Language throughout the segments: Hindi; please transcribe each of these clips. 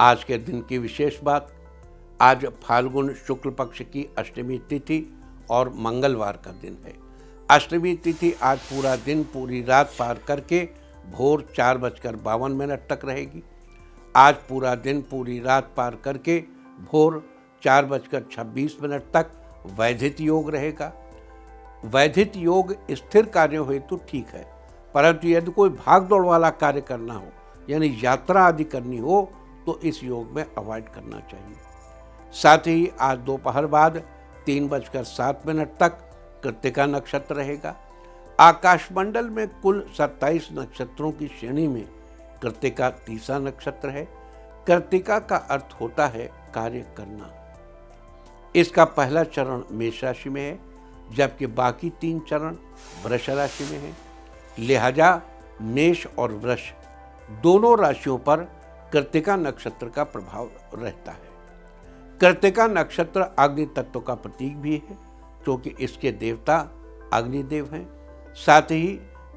आज के दिन की विशेष बात, आज फाल्गुन शुक्ल पक्ष की अष्टमी तिथि और मंगलवार का दिन है। अष्टमी तिथि आज पूरा दिन पूरी रात पार करके भोर 4:52 तक रहेगी। आज पूरा दिन पूरी रात पार करके भोर 4:26 तक वैधित योग रहेगा। वैधित योग स्थिर कार्यों हेतु ठीक है, परंतु यदि कोई भाग दौड़ वाला कार्य करना हो यानी यात्रा आदि करनी हो तो इस योग में अवॉइड करना चाहिए। साथ ही आज दोपहर बाद 3:07 तक कृत्तिका नक्षत्र रहेगा। आकाशमंडल में कुल 27 नक्षत्रों की श्रेणी में कृत्तिका तीसरा नक्षत्र है। कृत्तिका का अर्थ होता है कार्य करना। इसका पहला चरण मेष राशि में है, जबकि बाकी 3 चरण वृष राशि में है। लिहाजा मेष और वृष दोनों राशियों पर कृत्तिका नक्षत्र का प्रभाव रहता है। कृत्तिका नक्षत्र अग्नि तत्व का प्रतीक भी है, क्योंकि इसके देवता अग्निदेव हैं। साथ ही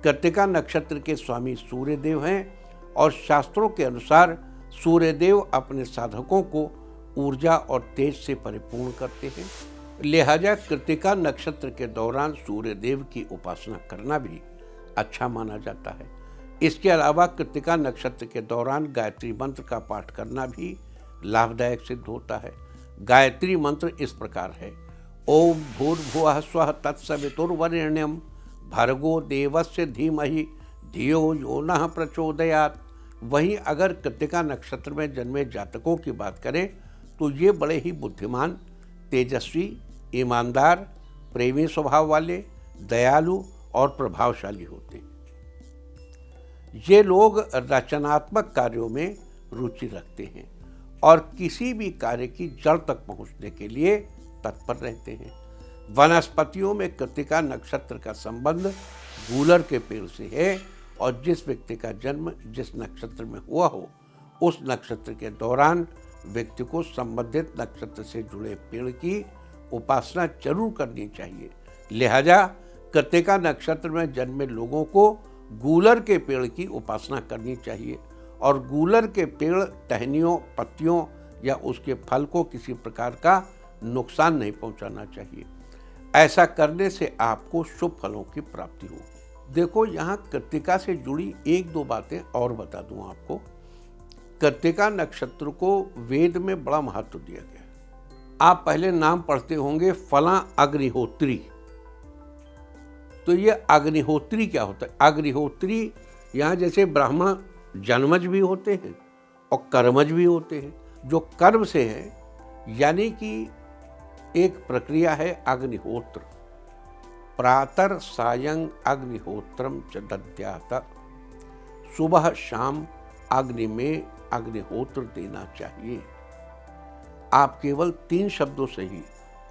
कृत्तिका नक्षत्र के स्वामी सूर्यदेव हैं और शास्त्रों के अनुसार सूर्यदेव अपने साधकों को ऊर्जा और तेज से परिपूर्ण करते हैं। लिहाजा कृत्तिका नक्षत्र के दौरान सूर्यदेव की उपासना करना भी अच्छा माना जाता है। इसके अलावा कृत्तिका नक्षत्र के दौरान गायत्री मंत्र का पाठ करना भी लाभदायक सिद्ध होता है। गायत्री मंत्र इस प्रकार है: ओम भूर्भुवः स्वः तत्सवितुर्वरेण्यं भर्गो देवस्य धीमहि धियो यो नः प्रचोदयात्। वहीं अगर कृत्तिका नक्षत्र में जन्मे जातकों की बात करें तो ये बड़े ही बुद्धिमान, तेजस्वी, ईमानदार, प्रेमी स्वभाव वाले, दयालु और प्रभावशाली होते हैं। ये लोग रचनात्मक कार्यों में रुचि रखते हैं और किसी भी कार्य की जड़ तक पहुंचने के लिए तत्पर रहते हैं। वनस्पतियों में कृत्तिका नक्षत्र का संबंध गूलर के पेड़ से है और जिस व्यक्ति का जन्म जिस नक्षत्र में हुआ हो उस नक्षत्र के दौरान व्यक्ति को संबंधित नक्षत्र से जुड़े पेड़ की उपासना जरूर करनी चाहिए। लिहाजा कृत्तिका नक्षत्र में जन्मे लोगों को गूलर के पेड़ की उपासना करनी चाहिए और गूलर के पेड़ टहनियों, पत्तियों या उसके फल को किसी प्रकार का नुकसान नहीं पहुंचाना चाहिए। ऐसा करने से आपको शुभ फलों की प्राप्ति होगी। देखो, यहाँ कृत्तिका से जुड़ी 1-2 बातें और बता दूं आपको। कृत्तिका नक्षत्र को वेद में बड़ा महत्व दिया गया है। आप पहले नाम पढ़ते होंगे फला अग्निहोत्री। तो ये अग्निहोत्री क्या होता है? अग्निहोत्री यहाँ जैसे ब्राह्मण जन्मज भी होते हैं और कर्मज भी होते हैं। जो कर्म से है यानी कि एक प्रक्रिया है अग्निहोत्र। प्रातः सायं अग्निहोत्रम च दद्यात्। सुबह शाम अग्नि में अग्निहोत्र देना चाहिए। आप केवल 3 शब्दों से ही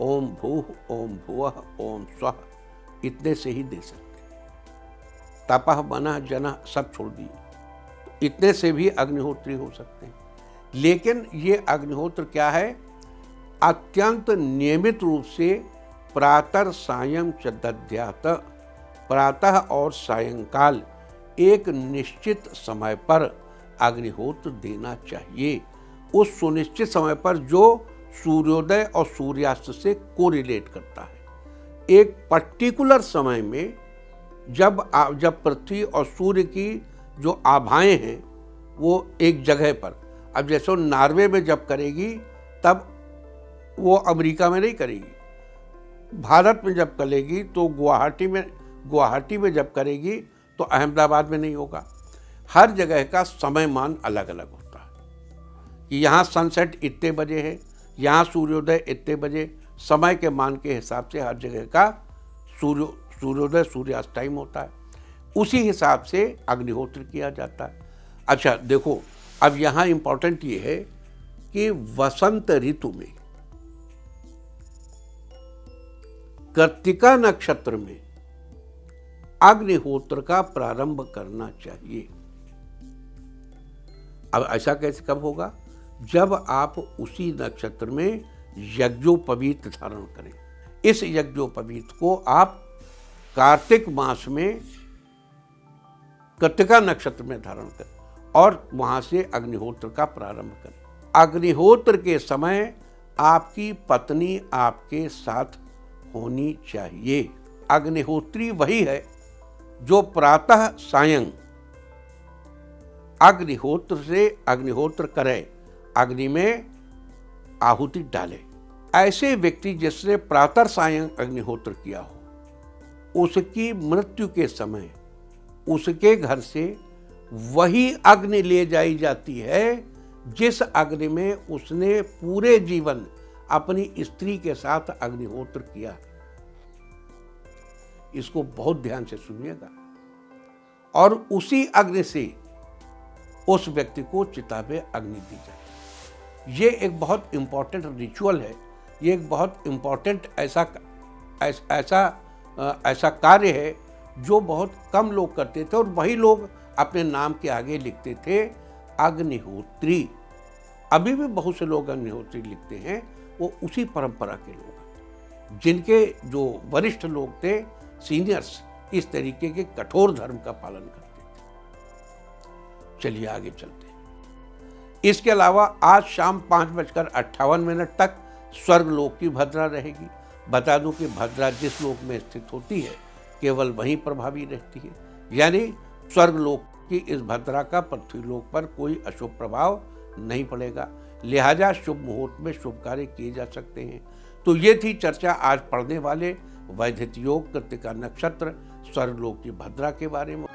ओम भूः, ओम भुवः, ओम स्वः इतने से ही दे सकते हैं। तपः मनः जनः सब छोड़ दिए, तो इतने से भी अग्निहोत्री हो सकते हैं। लेकिन ये अग्निहोत्र क्या है? अत्यंत नियमित रूप से प्रातः सायं च दद्यात्। प्रातः और सायंकाल एक निश्चित समय पर अग्निहोत्र देना चाहिए, उस सुनिश्चित समय पर जो सूर्योदय और सूर्यास्त से कोरिलेट करता है। एक पर्टिकुलर समय में जब पृथ्वी और सूर्य की जो आभाएं हैं वो एक जगह पर, अब जैसे वो नॉर्वे में जब करेगी तब वो अमेरिका में नहीं करेगी। भारत में जब करेगी तो गुवाहाटी में जब करेगी तो अहमदाबाद में नहीं होगा। हर जगह का समय मान अलग अलग होता है कि यहाँ सनसेट इतने बजे है, यहाँ सूर्योदय इतने बजे। समय के मान के हिसाब से हर जगह का सूर्योदय सूर्यास्त टाइम होता है। उसी हिसाब से अग्निहोत्र किया जाता है। अच्छा देखो, अब यहाँ इंपॉर्टेंट ये है कि वसंत ऋतु में कृत्तिका नक्षत्र में अग्निहोत्र का प्रारंभ करना चाहिए। अब ऐसा कैसे कब होगा? जब आप उसी नक्षत्र में यज्ञोपवीत धारण करें। इस यज्ञोपवीत को आप कार्तिक मास में कृत्तिका नक्षत्र में धारण करें और वहां से अग्निहोत्र का प्रारंभ करें। अग्निहोत्र के समय आपकी पत्नी आपके साथ होनी चाहिए। अग्निहोत्री वही है जो प्रातः सायं अग्निहोत्र करे, अग्नि में आहुति डाले। ऐसे व्यक्ति जिसने प्रातः सायं अग्निहोत्र किया हो, उसकी मृत्यु के समय उसके घर से वही अग्नि ले जाई जाती है जिस अग्नि में उसने पूरे जीवन अपनी स्त्री के साथ अग्निहोत्र किया। इसको बहुत ध्यान से सुनिएगा। और उसी अग्नि से उस व्यक्ति को चिता पे अग्नि दी जाए। ये एक बहुत इंपॉर्टेंट रिचुअल है, ये एक बहुत इंपॉर्टेंट ऐसा कार्य है जो बहुत कम लोग करते थे, और वही लोग अपने नाम के आगे लिखते थे अग्निहोत्री। अभी भी बहुत से लोग अग्निहोत्री लिखते हैं, वो उसी परंपरा के लोग हैं जिनके जो वरिष्ठ लोग थे, सीनियर्स, इस तरीके के कठोर धर्म का पालन करते थे। चलिए आगे चलते हैं। इसके अलावा आज शाम 5:58 तक स्वर्गलोक की भद्रा रहेगी। बता दूं कि भद्रा जिस लोक में स्थित होती है केवल वहीं प्रभावी रहती है, यानी स्वर्गलोक की इस भद्रा का पृथ्वी लोक पर कोई अशुभ प्रभाव नहीं पड़ेगा। लिहाजा शुभ मुहूर्त में शुभ कार्य किए जा सकते हैं। तो ये थी चर्चा आज पढ़ने वाले वैधिक योग, कृत्तिका नक्षत्र, स्वर्गलोक की भद्रा के बारे में।